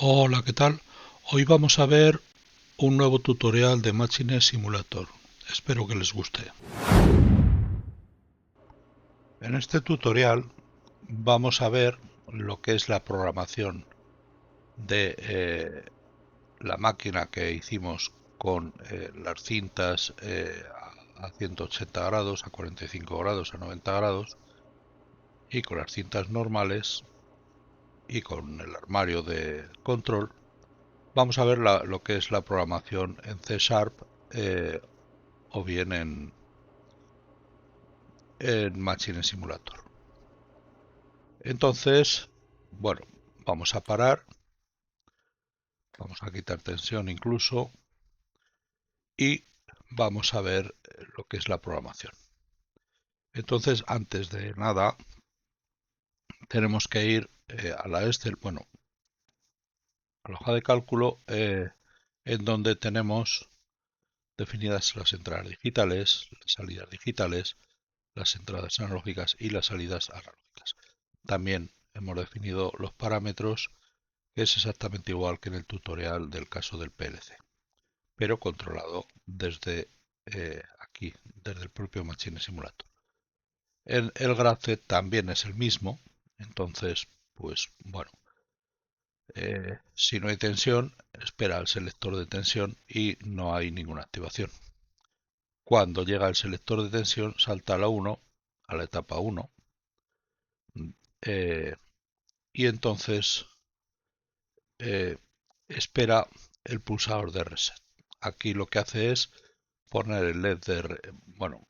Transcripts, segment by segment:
Hola, ¿qué tal? Hoy vamos a ver un nuevo tutorial de Machine Simulator. Espero que les guste. En este tutorial vamos a ver lo que es la programación de la máquina que hicimos con las cintas a 180 grados, a 45 grados, a 90 grados y con las cintas normales y con el armario de control. Vamos a ver lo que es la programación en C Sharp o bien en Machine Simulator. Entonces, bueno, vamos a parar, vamos a quitar tensión incluso y vamos a ver lo que es la programación. Entonces, antes de nada, tenemos que ir a la Excel, bueno, a la hoja de cálculo en donde tenemos definidas las entradas digitales, las salidas digitales, las entradas analógicas y las salidas analógicas. También hemos definido los parámetros, que es exactamente igual que en el tutorial del caso del PLC, pero controlado desde aquí, desde el propio Machine Simulator. El graph también es el mismo, entonces, pues bueno, si no hay tensión, espera el selector de tensión y no hay ninguna activación. Cuando llega el selector de tensión, salta a la 1, a la etapa 1, eh, y entonces eh, espera el pulsador de reset. Aquí lo que hace es poner el LED bueno,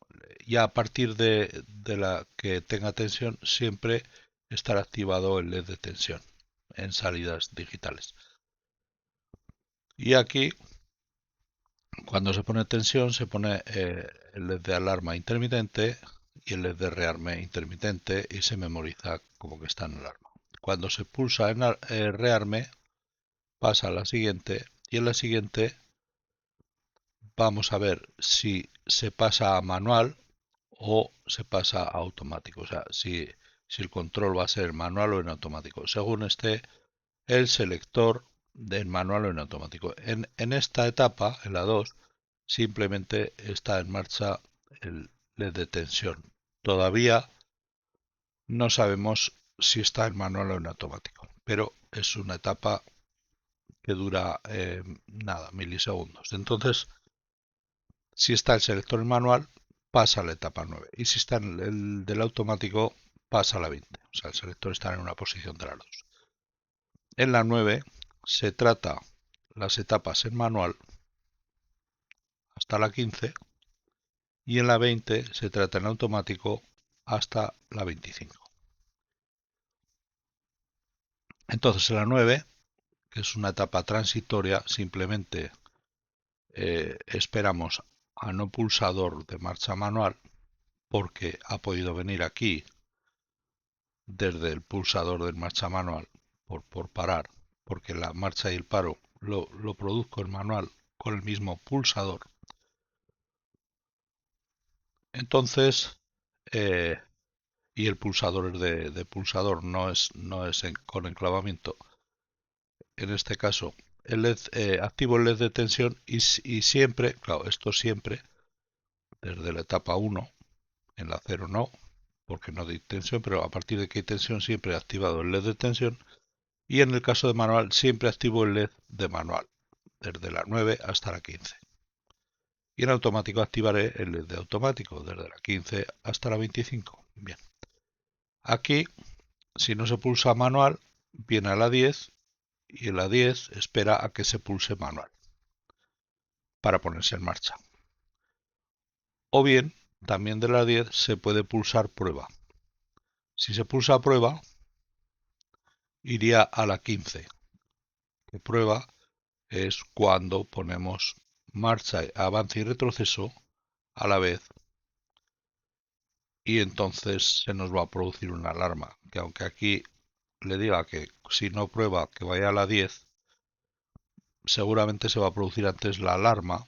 ya a partir de la que tenga tensión siempre estará activado el LED de tensión en salidas digitales. Y aquí cuando se pone tensión se pone el LED de alarma intermitente y el LED de rearme intermitente y se memoriza como que está en alarma. Cuando se pulsa en rearme pasa a la siguiente y en la siguiente vamos a ver si se pasa a manual o se pasa a automático. O sea, si el control va a ser manual o en automático, según esté el selector de manual o en automático. En esta etapa, en la 2, simplemente está en marcha el LED de tensión. Todavía no sabemos si está en manual o en automático, pero es una etapa que dura nada, milisegundos. Entonces, si está el selector en manual, pasa a la etapa 9. Y si está en el del automático, pasa a la 20. O sea, el selector está en una posición de las dos. En la 9 se trata las etapas en manual hasta la 15 y en la 20 se trata en automático hasta la 25. Entonces en la 9, que es una etapa transitoria, simplemente esperamos a no pulsador de marcha manual porque ha podido venir aquí desde el pulsador de marcha manual por parar, porque la marcha y el paro lo produzco en manual con el mismo pulsador. Entonces, eh, y el pulsador es de pulsador, no es con enclavamiento. En este caso, el LED, activo el LED de tensión y siempre, claro, esto siempre, desde la etapa 1, en la 0 no, porque no hay tensión, pero a partir de que hay tensión siempre he activado el LED de tensión. Y en el caso de manual, siempre activo el LED de manual, desde la 9 hasta la 15. Y en automático activaré el LED de automático, desde la 15 hasta la 25. Bien. Aquí, si no se pulsa manual, viene a la 10 y en la 10 espera a que se pulse manual para ponerse en marcha. O bien, también de la 10 se puede pulsar prueba. Si se pulsa prueba, iría a la 15, que prueba es cuando ponemos marcha, avance y retroceso a la vez y entonces se nos va a producir una alarma, que aunque aquí le diga que si no prueba que vaya a la 10, seguramente se va a producir antes la alarma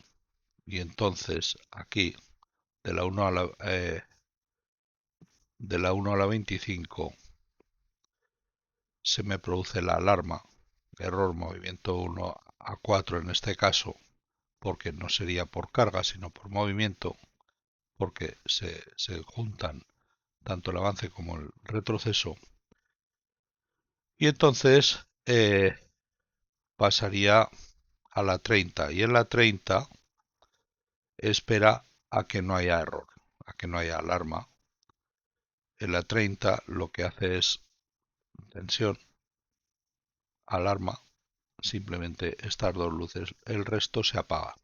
y entonces aquí de la 1 a la 1 a la 25 se me produce la alarma error movimiento 1 a 4 en este caso, porque no sería por carga, sino por movimiento, porque se juntan tanto el avance como el retroceso. Y entonces pasaría a la 30 y en la 30 espera a que no haya error, a que no haya alarma. En la 30 lo que hace es tensión, alarma, simplemente estas dos luces, el resto se apaga.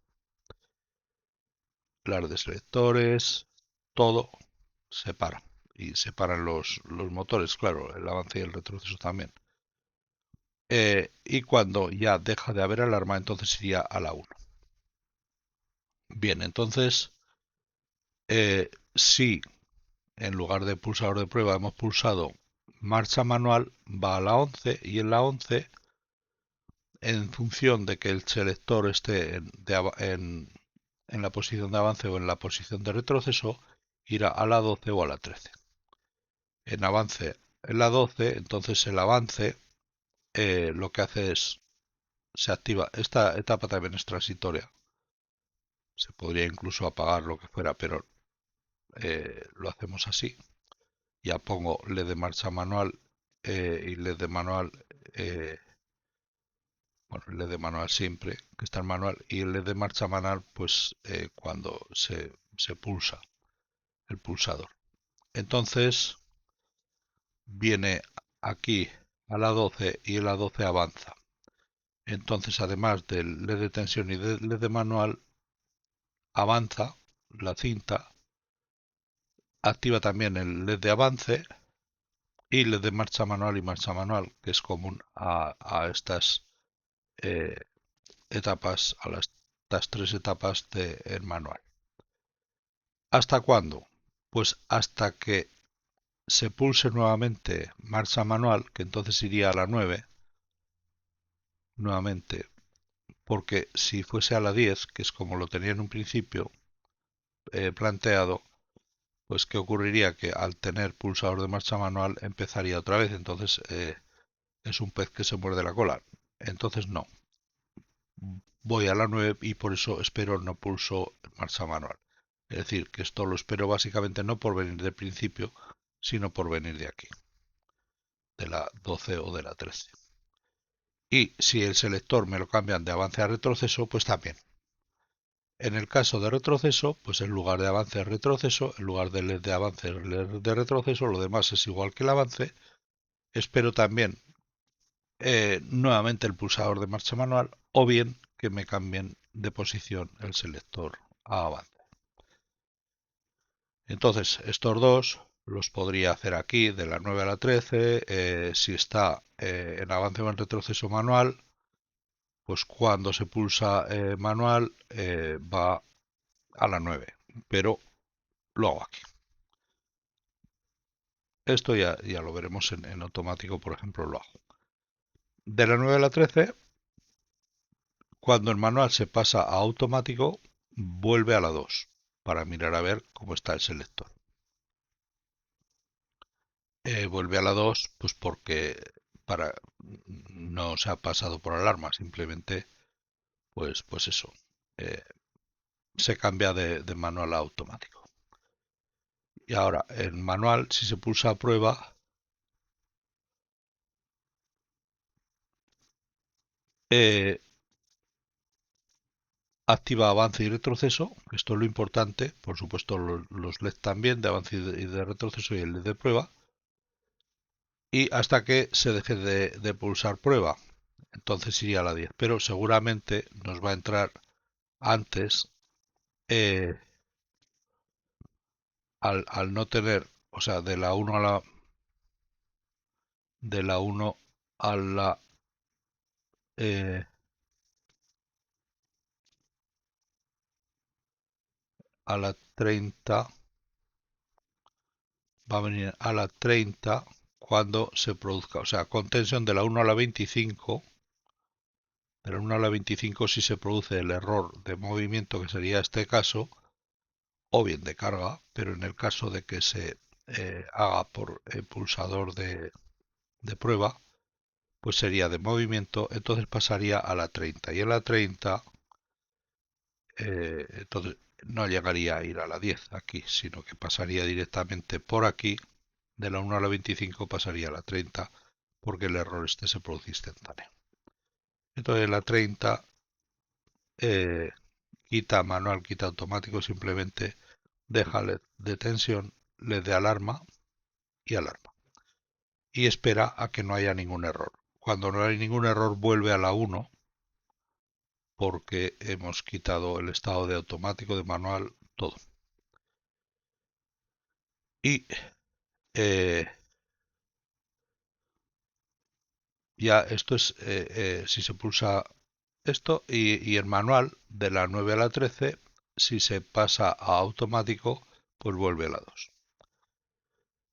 Las de selectores, todo se para. Y se paran los motores, claro, el avance y el retroceso también. Y cuando ya deja de haber alarma, entonces iría a la 1. Bien, entonces, si en lugar de pulsador de prueba hemos pulsado marcha manual, va a la 11 y en la 11, en función de que el selector esté en la posición de avance o en la posición de retroceso, irá a la 12 o a la 13. En avance en la 12, entonces el avance lo que hace es, se activa, esta etapa también es transitoria, se podría incluso apagar lo que fuera, pero lo hacemos así. Ya pongo LED de marcha manual y LED de manual, bueno, LED de manual siempre, que está en manual, y el LED de marcha manual, pues cuando se pulsa el pulsador. Entonces viene aquí a la 12 y en la 12 avanza. Entonces, además del LED de tensión y del LED de manual, avanza la cinta, activa también el LED de avance y LED de marcha manual y marcha manual, que es común a estas eh, etapas, a estas tres etapas del manual. ¿Hasta cuándo? Pues hasta que se pulse nuevamente marcha manual, que entonces iría a la 9, nuevamente, porque si fuese a la 10, que es como lo tenía en un principio planteado, pues ¿qué ocurriría? Que al tener pulsador de marcha manual empezaría otra vez, entonces es un pez que se muerde la cola. Entonces no, voy a la 9 y por eso espero no pulso marcha manual. Es decir, que esto lo espero básicamente no por venir del principio, sino por venir de aquí, de la 12 o de la 13. Y si el selector me lo cambian de avance a retroceso, pues también. En el caso de retroceso, pues en lugar de avance retroceso, en lugar de LED de avance LED de retroceso, lo demás es igual que el avance. Espero también nuevamente el pulsador de marcha manual o bien que me cambien de posición el selector a avance. Entonces, estos dos los podría hacer aquí de la 9 a la 13. Si está en avance o en retroceso manual, pues cuando se pulsa manual va a la 9, pero lo hago aquí. Esto ya lo veremos en automático, por ejemplo, lo hago. De la 9 a la 13, cuando el manual se pasa a automático, vuelve a la 2 para mirar a ver cómo está el selector. Vuelve a la 2, pues porque para, no se ha pasado por alarma, simplemente, pues eso, eh, se cambia de manual a automático. Y ahora, en manual, si se pulsa a prueba, eh, activa avance y retroceso, esto es lo importante, por supuesto los LED también de avance y de retroceso y el LED de prueba, y hasta que se deje de pulsar prueba, entonces iría a la 10, pero seguramente nos va a entrar antes eh, al no tener, o sea, de la 1 a la eh, a la 30, va a venir a la 30 cuando se produzca, o sea, con tensión de la 1 a la 25. De la 1 a la 25 si se produce el error de movimiento, que sería este caso, o bien de carga, pero en el caso de que se haga por el pulsador de prueba, pues sería de movimiento, entonces pasaría a la 30. Y en la 30, entonces no llegaría a ir a la 10 aquí, sino que pasaría directamente por aquí. De la 1 a la 25 pasaría a la 30, porque el error este se produce instantáneo. Entonces la 30 eh, quita manual, quita automático, simplemente deja LED de tensión, LED de alarma y alarma. Y espera a que no haya ningún error. Cuando no hay ningún error vuelve a la 1, porque hemos quitado el estado de automático, de manual, todo. Y ya esto es si se pulsa esto, y el manual de la 9 a la 13, si se pasa a automático, pues vuelve a la 2.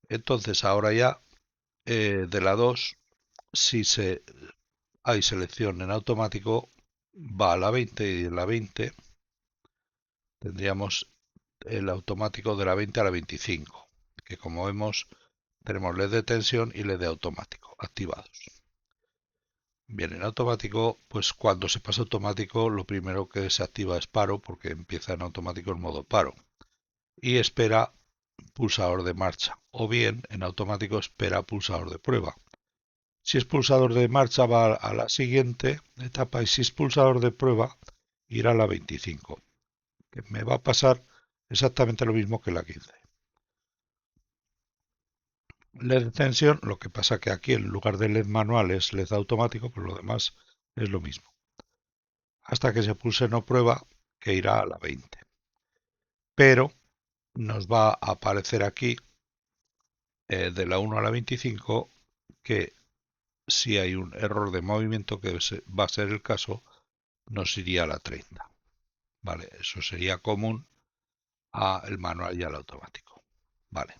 Entonces ahora ya de la 2, si hay selección en automático, va a la 20, y en la 20 tendríamos el automático de la 20 a la 25, que como vemos tenemos LED de tensión y LED de automático activados. Bien, en automático, pues cuando se pasa automático, lo primero que se activa es paro, porque empieza en automático en modo paro. Y espera pulsador de marcha. O bien, en automático, espera pulsador de prueba. Si es pulsador de marcha, va a la siguiente etapa. Y si es pulsador de prueba, irá a la 25. Que me va a pasar exactamente lo mismo que la 15. LED de tensión, lo que pasa que aquí en lugar de LED manual es LED automático, pero lo demás es lo mismo. Hasta que se pulse no prueba, que irá a la 20. Pero nos va a aparecer aquí de la 1 a la 25 que si hay un error de movimiento, que va a ser el caso, nos iría a la 30. Vale, eso sería común al manual y al automático. Vale.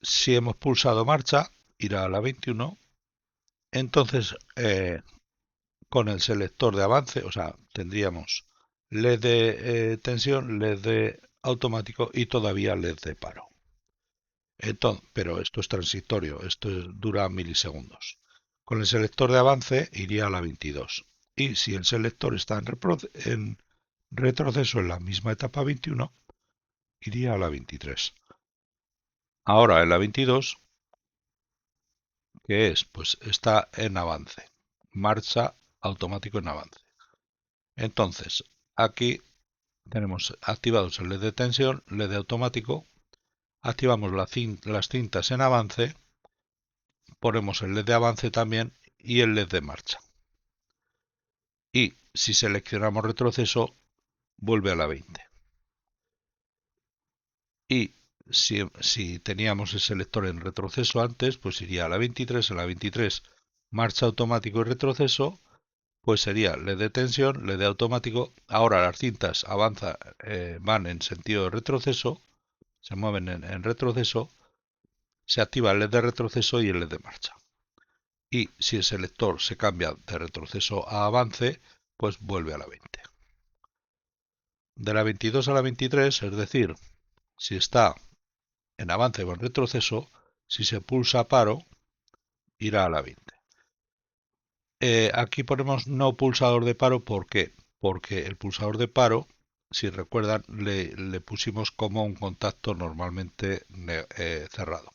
Si hemos pulsado marcha, irá a la 21. Entonces, con el selector de avance, o sea, tendríamos LED de tensión, LED de automático y todavía LED de paro. Entonces, pero esto es transitorio, esto dura milisegundos. Con el selector de avance iría a la 22. Y si el selector está en retroceso en la misma etapa 21, iría a la 23. Ahora en la 22, ¿qué es? Pues está en avance. Marcha automático en avance. Entonces, aquí tenemos activados el LED de tensión, LED de automático. Activamos las cintas en avance. Ponemos el LED de avance también y el LED de marcha. Y si seleccionamos retroceso, vuelve a la 20. Y si teníamos el selector en retroceso antes, pues iría a la 23. A la 23, marcha automático y retroceso, pues sería LED de tensión, LED de automático. Ahora las cintas van en sentido de retroceso, se mueven en retroceso, se activa el LED de retroceso y el LED de marcha. Y si el selector se cambia de retroceso a avance, pues vuelve a la 20. De la 22 a la 23, es decir, si está en avance o en retroceso, si se pulsa paro, irá a la 20. Aquí ponemos no pulsador de paro, ¿por qué? Porque el pulsador de paro, si recuerdan, le pusimos como un contacto normalmente cerrado.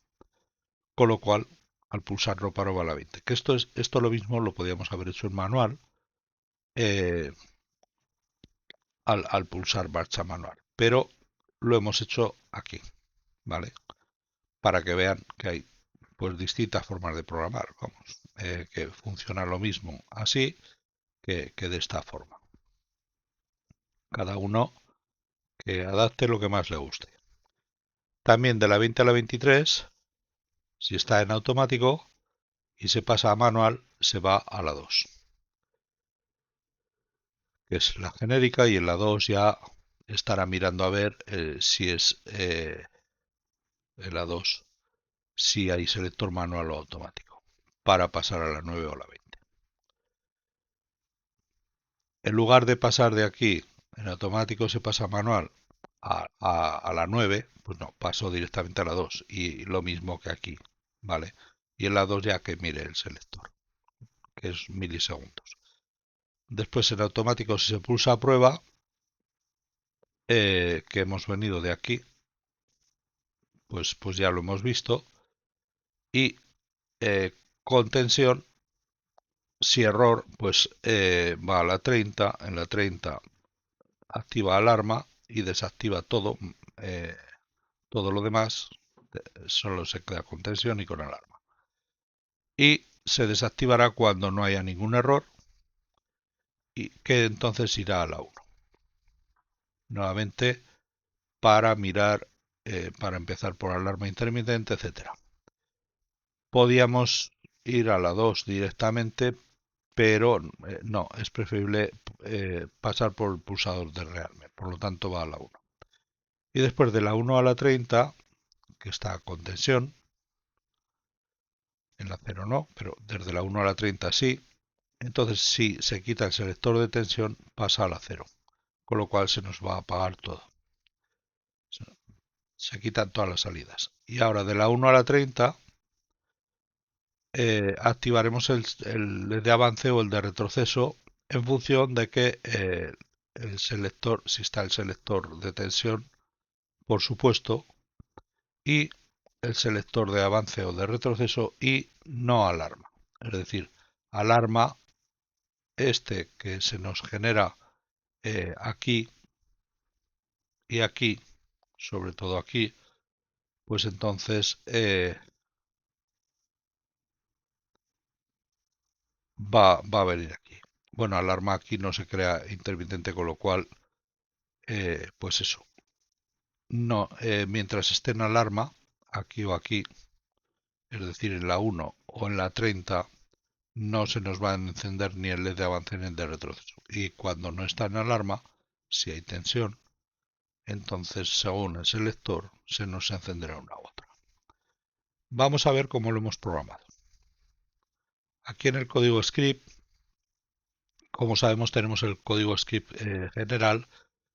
Con lo cual, al pulsar no paro va a la 20. Que esto lo mismo lo podíamos haber hecho en manual, eh, al pulsar marcha manual. Pero lo hemos hecho aquí, ¿vale? Para que vean que hay pues distintas formas de programar, vamos, que funciona lo mismo así que de esta forma. Cada uno que adapte lo que más le guste. También de la 20 a la 23, si está en automático y se pasa a manual, se va a la 2, que es la genérica, y en la 2 ya estará mirando a ver si es en la 2, si hay selector manual o automático, para pasar a la 9 o la 20. En lugar de pasar de aquí, en automático se pasa manual a la 9, pues no, paso directamente a la 2 y lo mismo que aquí, ¿vale? y en la 2 ya que mire el selector, que es milisegundos. Después en automático, si se pulsa prueba, que hemos venido de aquí, pues ya lo hemos visto. Y con tensión, si error, pues va a la 30, en la 30 activa alarma y desactiva todo lo demás, solo se queda con tensión y con alarma. Y se desactivará cuando no haya ningún error, y que entonces irá a la 1. Nuevamente para mirar, para empezar por alarma intermitente, etcétera. Podíamos ir a la 2 directamente, pero no, es preferible pasar por el pulsador de realme, por lo tanto va a la 1. Y después de la 1 a la 30, que está con tensión, en la 0 no, pero desde la 1 a la 30 sí, entonces si se quita el selector de tensión pasa a la 0, con lo cual se nos va a apagar todo. Se quitan todas las salidas. Y ahora de la 1 a la 30 activaremos el de avance o el de retroceso en función de que el selector, si está el selector de tensión, por supuesto, y el selector de avance o de retroceso y no alarma. Es decir, alarma este que se nos genera aquí y aquí, sobre todo aquí, pues entonces va a venir aquí. Bueno, alarma aquí no se crea intermitente, con lo cual, pues eso. No, mientras esté en alarma, aquí o aquí, es decir, en la 1 o en la 30, no se nos va a encender ni el LED de avance ni el de retroceso. Y cuando no está en alarma, si hay tensión, entonces según el selector se nos encenderá una u otra. Vamos a ver cómo lo hemos programado. Aquí en el código script, como sabemos, tenemos el código script general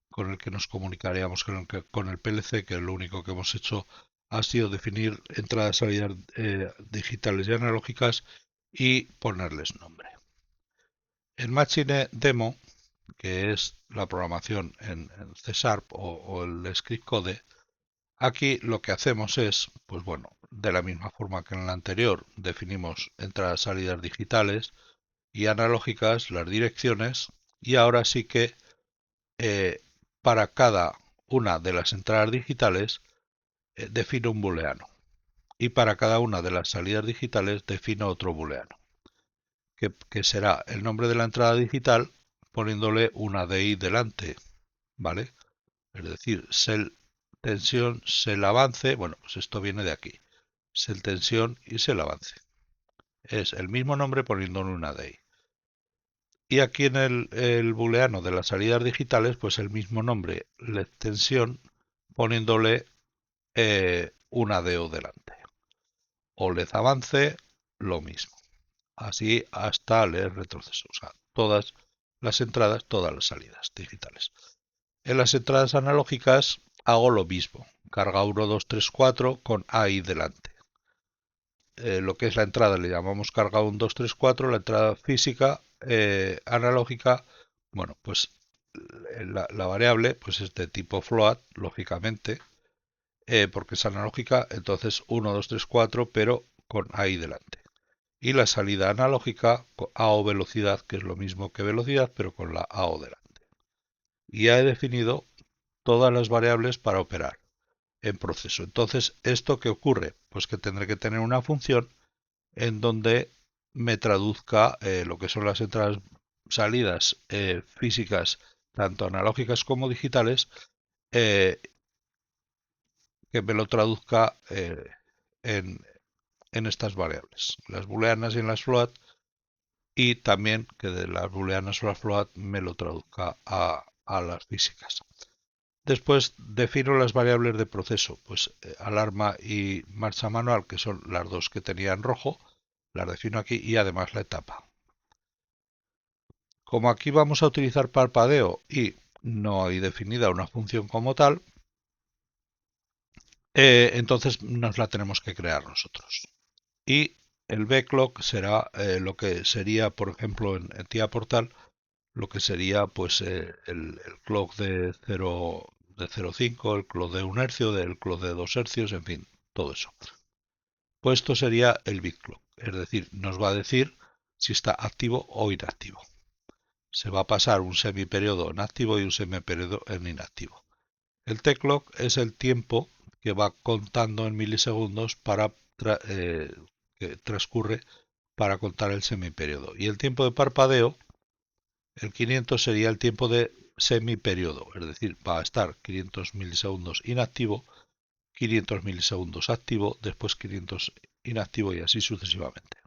con el que nos comunicaríamos con el PLC, que lo único que hemos hecho ha sido definir entradas y salidas digitales y analógicas y ponerles nombre. El Machine Demo, que es la programación en C# o el script code, aquí lo que hacemos es, pues bueno, de la misma forma que en el anterior, definimos entradas y salidas digitales y analógicas, las direcciones, y ahora sí que para cada una de las entradas digitales defino un booleano, y para cada una de las salidas digitales defino otro booleano, que será el nombre de la entrada digital poniéndole una DI delante, ¿vale? Es decir, sel tensión, sel avance, bueno, pues esto viene de aquí, sel tensión y sel avance. Es el mismo nombre poniéndole una DI. Y aquí en el booleano de las salidas digitales, pues el mismo nombre, LED tensión, poniéndole una DO delante. O LED avance, lo mismo. Así hasta LED retroceso. O sea, todas las entradas, todas las salidas digitales. En las entradas analógicas hago lo mismo. Carga 1, 2, 3, 4 con AI delante. Lo que es la entrada le llamamos carga 1, 2, 3, 4. La entrada física analógica, bueno, pues la variable pues es de tipo float, lógicamente, porque es analógica, entonces 1, 2, 3, 4, pero con AI delante. Y la salida analógica AO velocidad, que es lo mismo que velocidad, pero con la AO delante. Y ya he definido todas las variables para operar en proceso. Entonces, ¿esto qué ocurre? Pues que tendré que tener una función en donde me traduzca lo que son las entradas salidas físicas, tanto analógicas como digitales, eh, que me lo traduzca en estas variables, las booleanas y en las float, y también que de las booleanas o las float me lo traduzca a las físicas. Después defino las variables de proceso, pues alarma y marcha manual, que son las dos que tenía en rojo, las defino aquí, y además la etapa. Como aquí vamos a utilizar parpadeo y no hay definida una función como tal, entonces nos la tenemos que crear nosotros. Y el backlog será lo que sería, por ejemplo, en TIA Portal, lo que sería pues el clock de 0,5, el clock de 1 hercio, el clock de 2 hercios, en fin, todo eso. Pues esto sería el bit clock, es decir, nos va a decir si está activo o inactivo. Se va a pasar un semiperiodo en activo y un semiperiodo en inactivo. El T-clock es el tiempo que va contando en milisegundos que transcurre para contar el semiperiodo. Y el tiempo de parpadeo, el 500, sería el tiempo de semiperiodo, es decir, va a estar 500 milisegundos inactivo, 500 milisegundos activo, después 500 inactivo y así sucesivamente.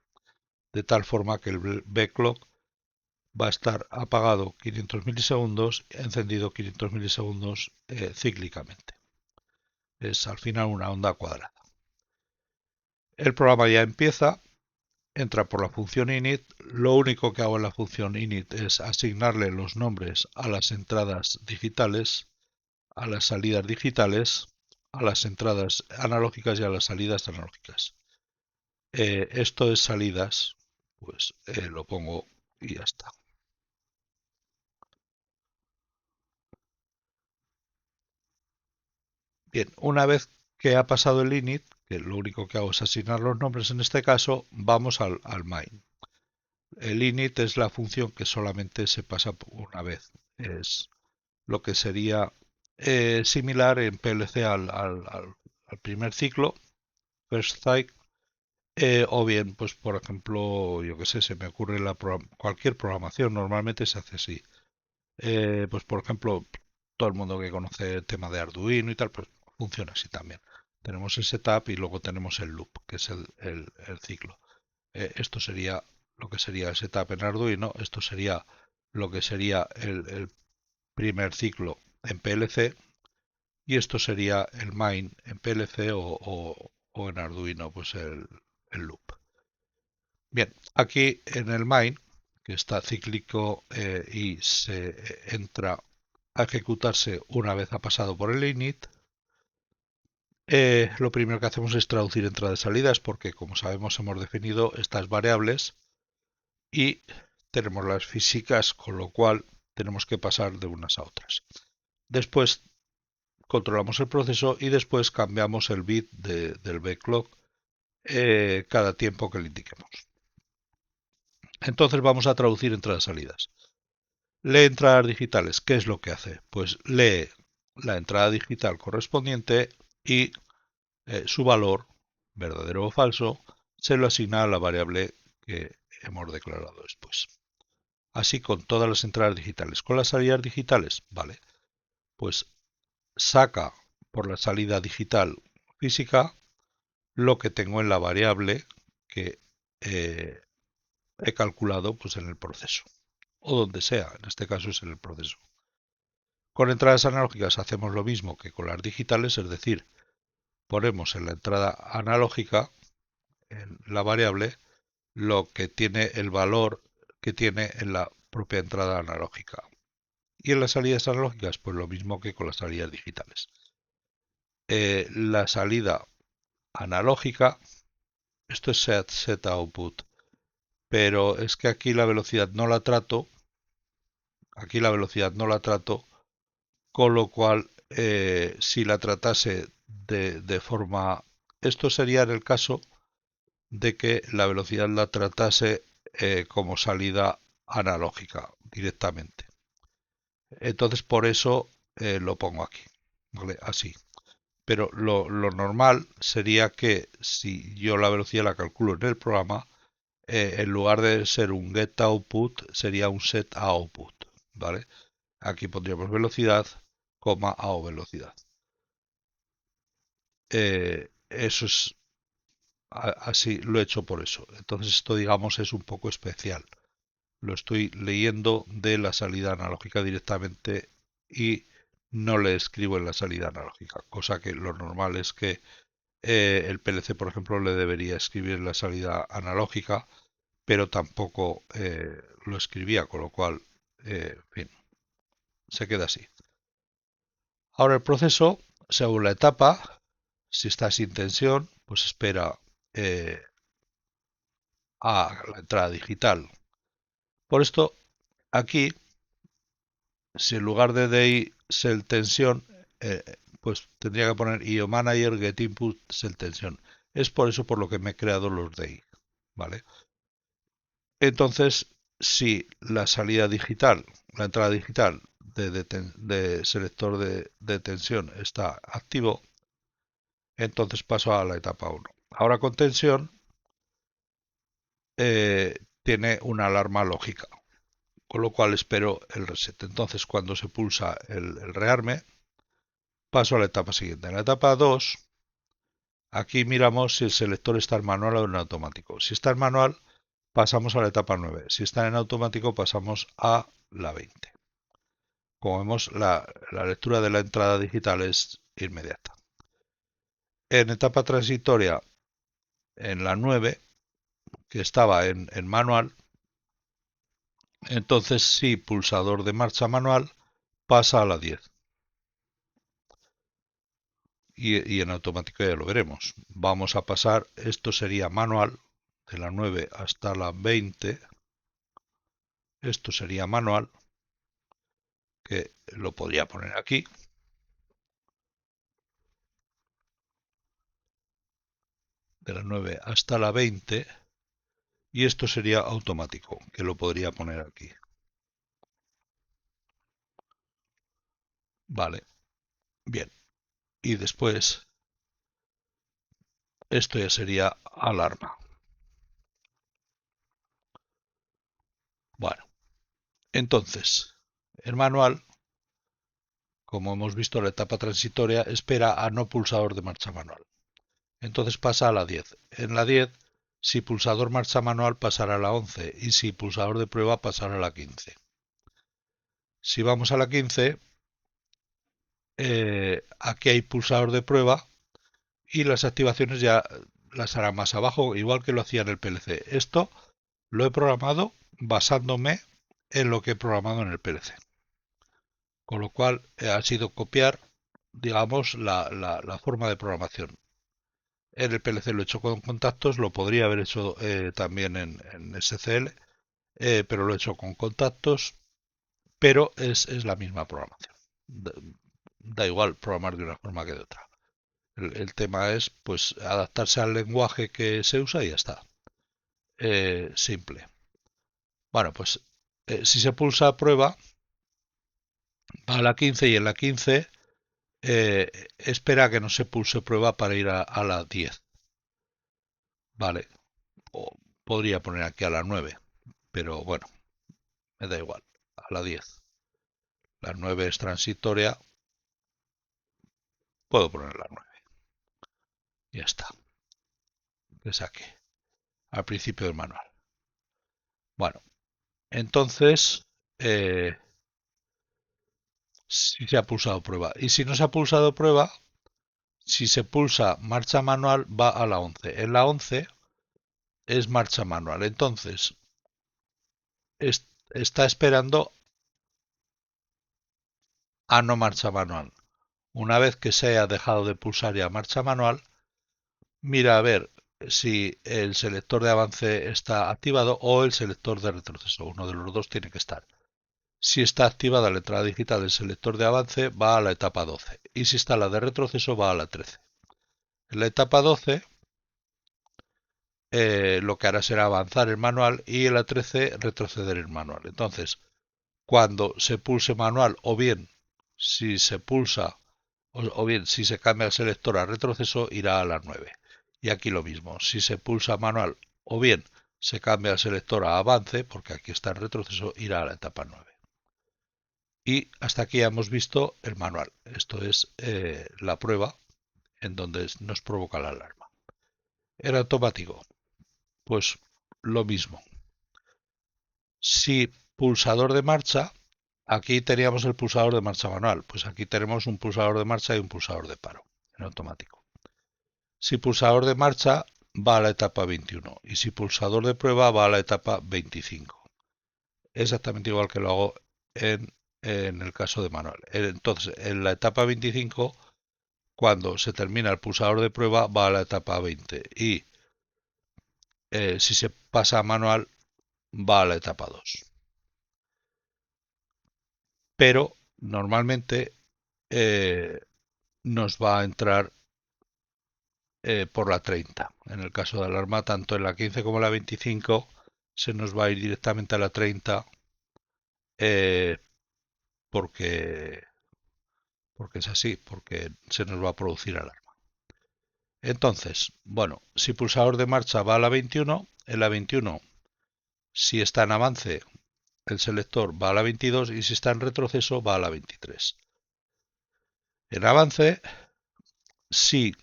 De tal forma que el backlog va a estar apagado 500 milisegundos, encendido 500 milisegundos cíclicamente. Es al final una onda cuadrada. El programa ya empieza, entra por la función init. Lo único que hago en la función init es asignarle los nombres a las entradas digitales, a las salidas digitales, a las entradas analógicas y a las salidas analógicas. Esto es salidas, pues lo pongo y ya está. Bien, una vez que ha pasado el init, que lo único que hago es asignar los nombres en este caso, vamos al main. El init es la función que solamente se pasa una vez. Es lo que sería similar en PLC al primer ciclo, first cycle, o bien, pues por ejemplo, yo que sé, se me ocurre cualquier programación, normalmente se hace así. Pues por ejemplo, todo el mundo que conoce el tema de Arduino y tal, pues funciona así también. Tenemos el setup y luego tenemos el loop, que es el ciclo. Esto sería lo que sería el setup en Arduino, esto sería lo que sería el primer ciclo en PLC y esto sería el main en PLC o en Arduino, pues el loop. Bien, aquí en el main, que está cíclico y se entra a ejecutarse una vez ha pasado por el init, lo primero que hacemos es traducir entradas y salidas porque como sabemos hemos definido estas variables y tenemos las físicas, con lo cual tenemos que pasar de unas a otras. Después controlamos el proceso y después cambiamos el bit del backlog cada tiempo que le indiquemos. Entonces vamos a traducir entradas y salidas. Lee entradas digitales. ¿Qué es lo que hace? Pues lee la entrada digital correspondiente y su valor, verdadero o falso, se lo asigna a la variable que hemos declarado después. Así con todas las entradas digitales. Con las salidas digitales, vale, pues saca por la salida digital física lo que tengo en la variable que he calculado pues en el proceso o donde sea, en este caso es en el proceso. Con entradas analógicas hacemos lo mismo que con las digitales, es decir, ponemos en la entrada analógica, en la variable, lo que tiene el valor que tiene en la propia entrada analógica. Y en las salidas analógicas, pues lo mismo que con las salidas digitales. La salida analógica, esto es set output, pero es que aquí la velocidad no la trato, aquí la velocidad no la trato, con lo cual si la tratase de forma, esto sería en el caso de que la velocidad la tratase como salida analógica directamente. Entonces por eso lo pongo aquí, ¿vale? Así. Pero lo normal sería que si yo la velocidad la calculo en el programa, en lugar de ser un get output, sería un set output, ¿vale? Aquí pondríamos velocidad, coma, a o velocidad. Eso es así, lo he hecho por eso. Entonces esto, digamos, es un poco especial. Lo estoy leyendo de la salida analógica directamente y no le escribo en la salida analógica, cosa que lo normal es que el PLC, por ejemplo, le debería escribir en la salida analógica, pero tampoco lo escribía, con lo cual, en fin, se queda así. Ahora el proceso, según la etapa, si está sin tensión, pues espera a la entrada digital. Por esto, aquí, si en lugar de DI Cell tensión, pues tendría que poner IO Manager Get Input Cell tensión. Es por eso por lo que me he creado los DI, ¿vale? Entonces, si la salida digital, la entrada digital de selector de tensión está activo, entonces paso a la etapa 1. Ahora con tensión tiene una alarma lógica, con lo cual espero el reset. Entonces, cuando se pulsa el rearme, paso a la etapa siguiente. En la etapa 2, aquí miramos si el selector está en manual o en automático. Si está en manual, pasamos a la etapa 9. Si está en automático, pasamos a la 20. Como vemos, la lectura de la entrada digital es inmediata. En etapa transitoria, en la 9, que estaba en manual, entonces sí, pulsador de marcha manual pasa a la 10. Y en automático ya lo veremos. Vamos a pasar, esto sería manual, de la 9 hasta la 20. Esto sería manual, que lo podría poner aquí. De la 9 hasta la 20. Y esto sería automático, que lo podría poner aquí. Vale, bien. Y después, esto ya sería alarma. Bueno, entonces, el manual, como hemos visto, la etapa transitoria espera a no pulsador de marcha manual. Entonces pasa a la 10. En la 10, si pulsador marcha manual pasará a la 11 y si pulsador de prueba pasará a la 15. Si vamos a la 15, aquí hay pulsador de prueba y las activaciones ya las hará más abajo, igual que lo hacía en el PLC. Esto lo he programado basándome en lo que he programado en el PLC. Con lo cual ha sido copiar, digamos, la forma de programación. En el PLC lo he hecho con contactos, lo podría haber hecho también en SCL, pero lo he hecho con contactos, pero es la misma programación. Da igual programar de una forma que de otra. El tema es pues adaptarse al lenguaje que se usa y ya está. Simple. Bueno, pues si se pulsa prueba, va a la 15 y en la 15 espera que no se pulse prueba para ir a la 10. Vale. O podría poner aquí a la 9, pero bueno, me da igual. A la 10. La 9 es transitoria, puedo poner la 9. Ya está. Que saque. Al principio del manual. Bueno, entonces, si se ha pulsado prueba. Y si no se ha pulsado prueba, si se pulsa marcha manual, va a la 11. En la 11 es marcha manual. Entonces, está esperando a no marcha manual. Una vez que se haya dejado de pulsar ya marcha manual, mira a ver si el selector de avance está activado o el selector de retroceso. Uno de los dos tiene que estar. Si está activada la entrada digital del selector de avance, va a la etapa 12. Y si está la de retroceso, va a la 13. En la etapa 12, lo que hará será avanzar el manual y en la 13 retroceder el manual. Entonces, cuando se pulse manual o bien si se pulsa o bien si se cambia el selector a retroceso, irá a la 9. Y aquí lo mismo, si se pulsa manual o bien se cambia el selector a avance, porque aquí está en retroceso, irá a la etapa 9. Y hasta aquí ya hemos visto el manual. Esto es la prueba en donde nos provoca la alarma. ¿Era automático? Pues lo mismo. Si pulsador de marcha, aquí teníamos el pulsador de marcha manual. Pues aquí tenemos un pulsador de marcha y un pulsador de paro en automático. Si pulsador de marcha, va a la etapa 21 y si pulsador de prueba va a la etapa 25. Exactamente igual que lo hago en el caso de manual. Entonces, en la etapa 25, cuando se termina el pulsador de prueba, va a la etapa 20 y Si se pasa a manual, va a la etapa 2. Pero normalmente nos va a entrar por la 30. En el caso de alarma, tanto en la 15 como en la 25 se nos va a ir directamente a la 30 eh, porque, porque es así, porque se nos va a producir alarma. Entonces, bueno, si pulsador de marcha va a la 21, en la 21, si está en avance, el selector va a la 22 y si está en retroceso va a la 23. En avance, si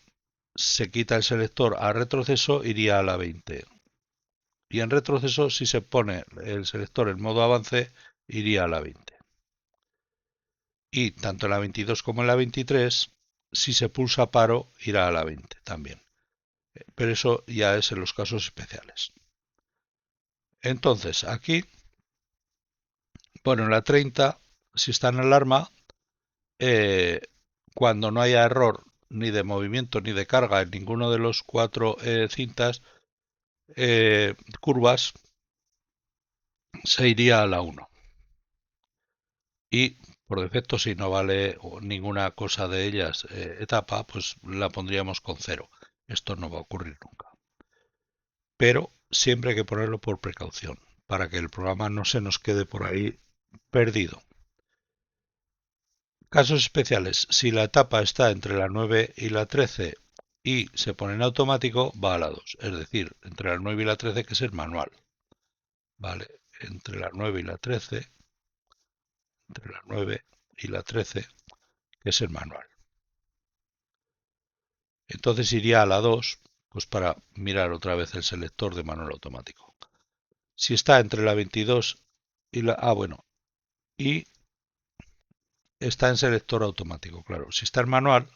se quita el selector a retroceso, iría a la 20. Y en retroceso, si se pone el selector en modo avance, iría a la 20. Y tanto en la 22 como en la 23, si se pulsa paro, irá a la 20 también. Pero eso ya es en los casos especiales. Entonces, aquí, bueno, en la 30, si está en alarma, eh, cuando no haya error ni de movimiento ni de carga en ninguno de los cuatro cintas curvas, se iría a la 1. Y por defecto, si no vale ninguna cosa de ellas etapa, pues la pondríamos con 0. Esto no va a ocurrir nunca. Pero siempre hay que ponerlo por precaución, para que el programa no se nos quede por ahí perdido. Casos especiales. Si la etapa está entre la 9 y la 13 y se pone en automático, va a la 2. Es decir, entre la 9 y la 13, que es el manual. ¿Vale? Entre la 9 y la 13, entre la 9 y la 13, que es el manual. Entonces iría a la 2, pues para mirar otra vez el selector de manual automático. Si está entre la 22 y la... Ah, bueno. Y está en selector automático, claro. Si está en manual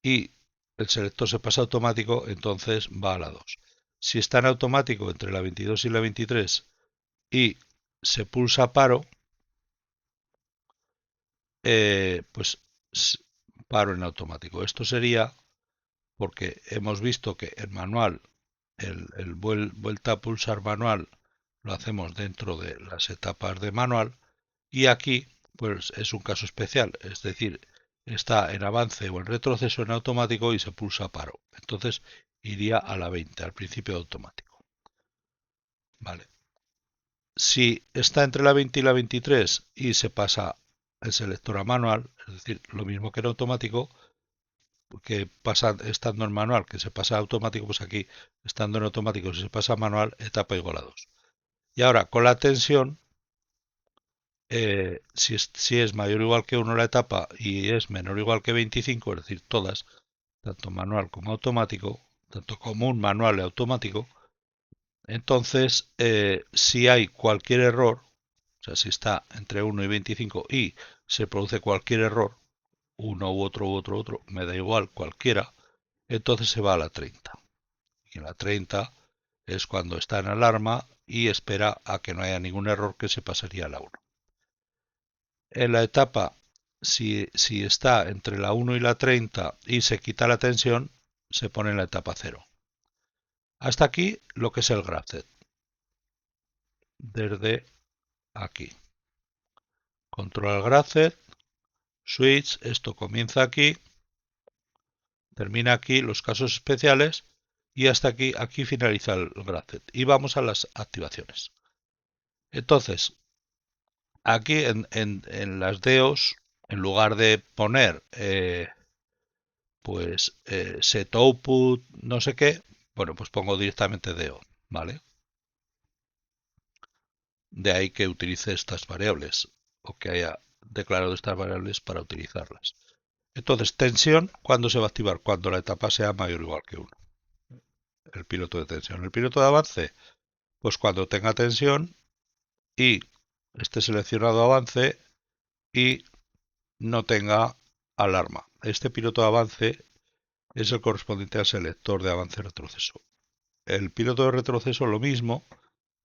y el selector se pasa automático, entonces va a la 2. Si está en automático entre la 22 y la 23 y se pulsa paro, pues paro en automático. Esto sería porque hemos visto que el manual, el vuelta a pulsar manual, lo hacemos dentro de las etapas de manual y aquí pues es un caso especial, es decir, está en avance o en retroceso en automático y se pulsa paro. Entonces iría a la 20, al principio de automático. Vale. Si está entre la 20 y la 23 y se pasa el selector a manual, es decir, lo mismo que en automático, que pasa estando en manual, que se pasa a automático, pues aquí estando en automático, si se pasa a manual, etapa igual a 2. Y ahora con la tensión, si es mayor o igual que 1 la etapa y es menor o igual que 25, es decir, todas, tanto manual como automático, tanto común, manual y automático, entonces si hay cualquier error, o sea, si está entre 1 y 25 y se produce cualquier error, uno u otro, me da igual, cualquiera, entonces se va a la 30. Y en la 30 es cuando está en alarma y espera a que no haya ningún error, que se pasaría a la 1. En la etapa, si está entre la 1 y la 30 y se quita la tensión, se pone en la etapa 0. Hasta aquí lo que es el graph. Desde aquí. Control graph, switch, esto comienza aquí, termina aquí los casos especiales y hasta aquí finaliza el graph. Y vamos a las activaciones. Entonces, aquí en las DEOs, en lugar de poner pues set output no sé qué, bueno, pues pongo directamente DEO, ¿vale? De ahí que utilice estas variables o que haya declarado estas variables para utilizarlas. Entonces, tensión, ¿cuándo se va a activar? Cuando la etapa sea mayor o igual que 1. El piloto de tensión. El piloto de avance, pues cuando tenga tensión y esté seleccionado avance y no tenga alarma. Este piloto de avance es el correspondiente al selector de avance-retroceso. El piloto de retroceso lo mismo,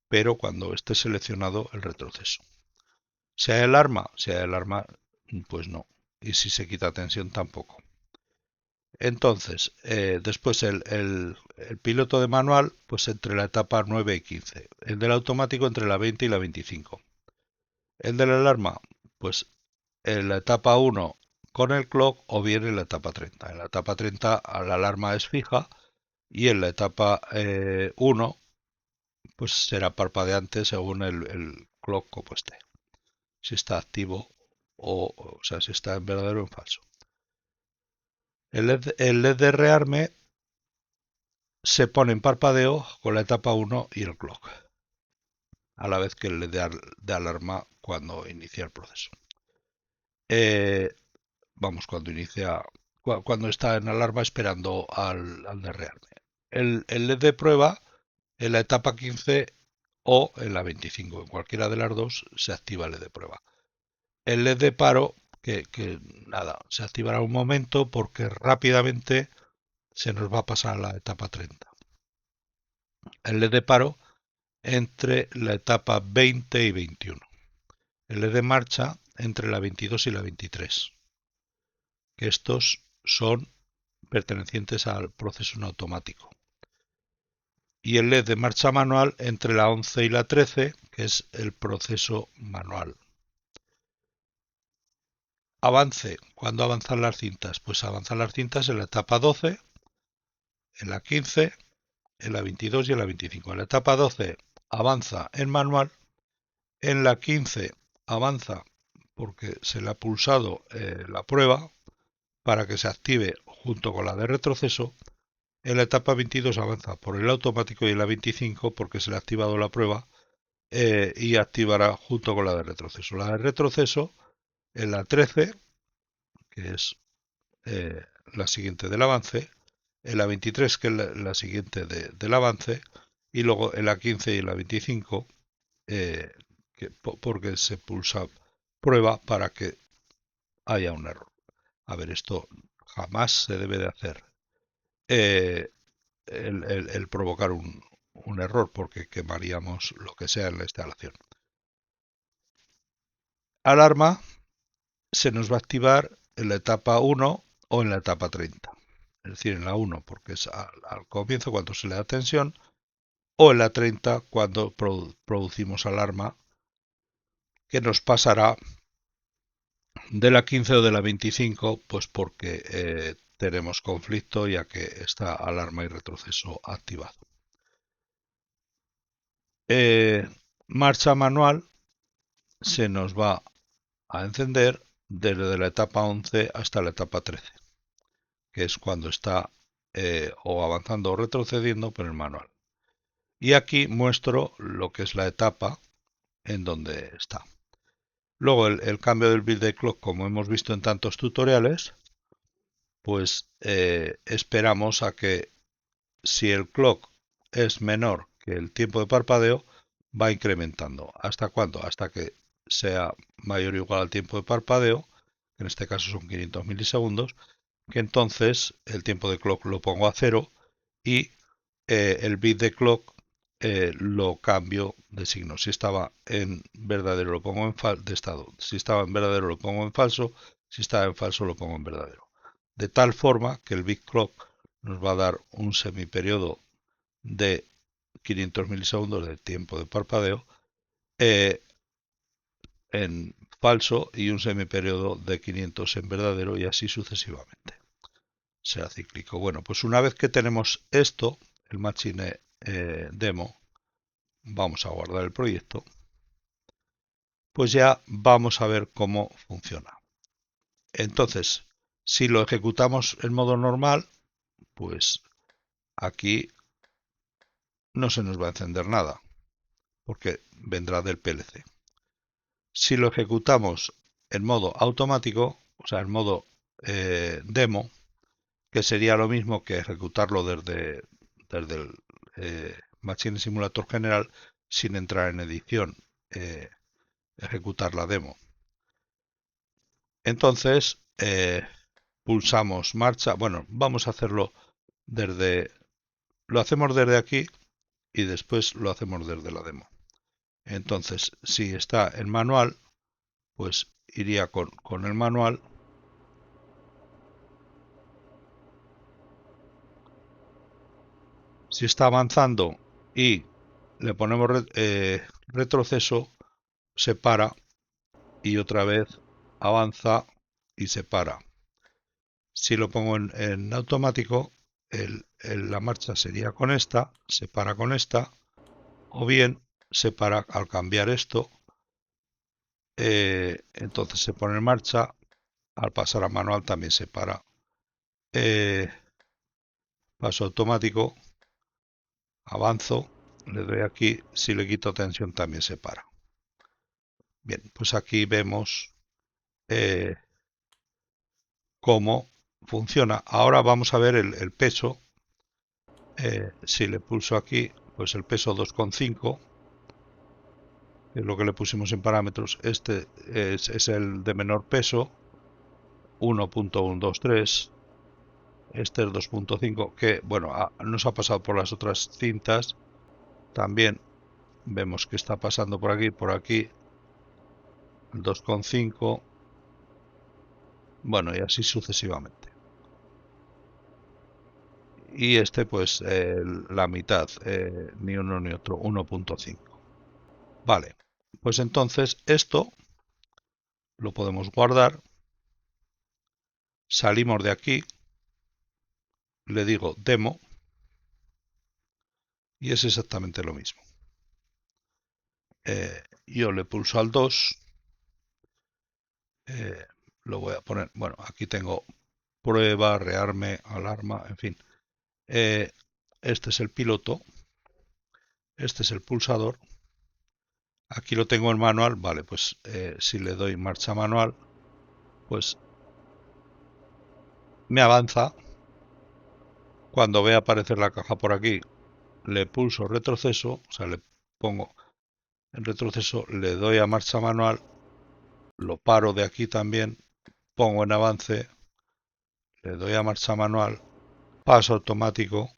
pero cuando esté seleccionado el retroceso. Si hay alarma, pues no. Y si se quita tensión, tampoco. Entonces, después el piloto de manual, pues entre la etapa 9 y 15. El del automático entre la 20 y la 25. El de la alarma, pues en la etapa 1 con el clock o bien en la etapa 30. En la etapa 30 la alarma es fija y en la etapa 1 pues será parpadeante según el clock como esté. Si está activo o sea, si está en verdadero o en falso. El LED de rearme se pone en parpadeo con la etapa 1 y el clock, a la vez que el LED de alarma cuando inicia el proceso. Eh, vamos, cuando está en alarma esperando al de rearme. El LED de prueba en la etapa 15 o en la 25, en cualquiera de las dos se activa el LED de prueba. El LED de paro, que nada, se activará un momento porque rápidamente se nos va a pasar a la etapa 30. El LED de paro entre la etapa 20 y 21. El LED de marcha entre la 22 y la 23. Que estos son pertenecientes al proceso en automático. Y el LED de marcha manual entre la 11 y la 13, que es el proceso manual. Avance. ¿Cuándo avanzan las cintas? Pues avanzan las cintas en la etapa 12, en la 15, en la 22 y en la 25. En la etapa 12 avanza en manual, en la 15 avanza porque se le ha pulsado la prueba para que se active junto con la de retroceso. En la etapa 22 avanza por el automático y en la 25 porque se le ha activado la prueba y activará junto con la de retroceso. La de retroceso en la 13, que es la siguiente del avance, en la 23, que es la siguiente del avance, y luego en la 15 y en la 25, porque se pulsa prueba para que haya un error. A ver, esto jamás se debe de hacer. Eh, el provocar un error porque quemaríamos lo que sea en la instalación. Alarma se nos va a activar en la etapa 1 o en la etapa 30. Es decir, en la 1 porque es al comienzo cuando se le da tensión o en la 30 cuando producimos alarma, que nos pasará de la 15 o de la 25 pues porque tenemos conflicto ya que está alarma y retroceso activado. Marcha manual se nos va a encender desde la etapa 11 hasta la etapa 13, que es cuando está o avanzando o retrocediendo por el manual. Y aquí muestro lo que es la etapa en donde está. Luego el cambio del bit de clock, como hemos visto en tantos tutoriales, pues esperamos a que si el clock es menor que el tiempo de parpadeo, va incrementando. ¿Hasta cuándo? Hasta que sea mayor o igual al tiempo de parpadeo, que en este caso son 500 milisegundos, que entonces el tiempo de clock lo pongo a 0 y el bit de clock lo cambio de signo. Si estaba en verdadero lo pongo de estado. Si estaba en verdadero lo pongo en falso. Si estaba en falso lo pongo en verdadero. De tal forma que el bit clock nos va a dar un semiperiodo de 500 milisegundos de tiempo de parpadeo en falso y un semiperiodo de 500 en verdadero y así sucesivamente. Será cíclico. Bueno, pues una vez que tenemos esto, el Machine Demo, vamos a guardar el proyecto, pues ya vamos a ver cómo funciona. Entonces, si lo ejecutamos en modo normal, pues aquí no se nos va a encender nada, porque vendrá del PLC. Si lo ejecutamos en modo automático, o sea, en modo demo, que sería lo mismo que ejecutarlo desde el Machine Simulator General sin entrar en edición, ejecutar la demo. Entonces, pulsamos marcha. Bueno, vamos a hacerlo lo hacemos desde aquí y después lo hacemos desde la demo. Entonces, si está en manual, pues iría con el manual. Si está avanzando y le ponemos retroceso, se para y otra vez avanza y se para. Si lo pongo en automático, la marcha sería con esta, se para con esta, o bien se para al cambiar esto, entonces se pone en marcha, al pasar a manual también se para. Paso automático, avanzo, le doy aquí, si le quito tensión también se para. Bien, pues aquí vemos cómo funciona. Ahora vamos a ver el peso. Si le pulso aquí, pues el peso 2,5, que es lo que le pusimos en parámetros. Este es el de menor peso, 1.123. Este es 2.5, que bueno, nos ha pasado por las otras cintas. También vemos que está pasando por aquí, 2,5. Bueno, y así sucesivamente. Y este pues la mitad, ni uno ni otro, 1.5. Vale, pues entonces esto lo podemos guardar. Salimos de aquí, le digo demo y es exactamente lo mismo. Yo le pulso al 2, lo voy a poner, bueno, aquí tengo prueba, rearme, alarma, en fin. Este es el piloto, este es el pulsador. Aquí lo tengo en manual, vale, pues si le doy marcha manual, pues me avanza. Cuando ve aparecer la caja por aquí, le pulso retroceso, o sea, le pongo en retroceso, le doy a marcha manual, lo paro de aquí también, pongo en avance, le doy a marcha manual, paso automático,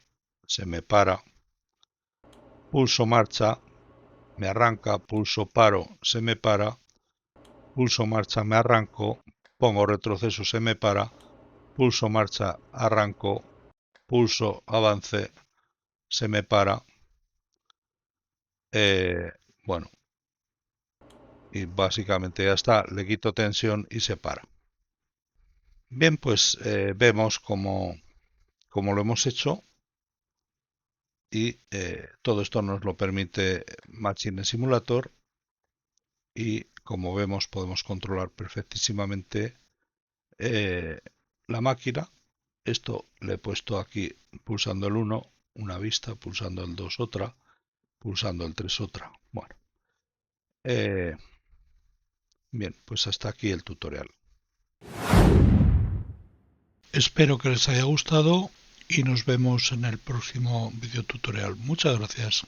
se me para, pulso marcha, me arranca, pulso paro, se me para, pulso marcha, me arranco, pongo retroceso, se me para, pulso marcha, arranco, pulso avance, se me para. Bueno, y básicamente ya está, le quito tensión y se para. Bien, pues vemos cómo lo hemos hecho y todo esto nos lo permite Machine Simulator y como vemos podemos controlar perfectísimamente la máquina. Esto le he puesto aquí pulsando el 1 una vista, pulsando el 2 otra, pulsando el 3 otra. Bueno, bien, pues hasta aquí el tutorial. Espero que les haya gustado y nos vemos en el próximo video tutorial. Muchas gracias.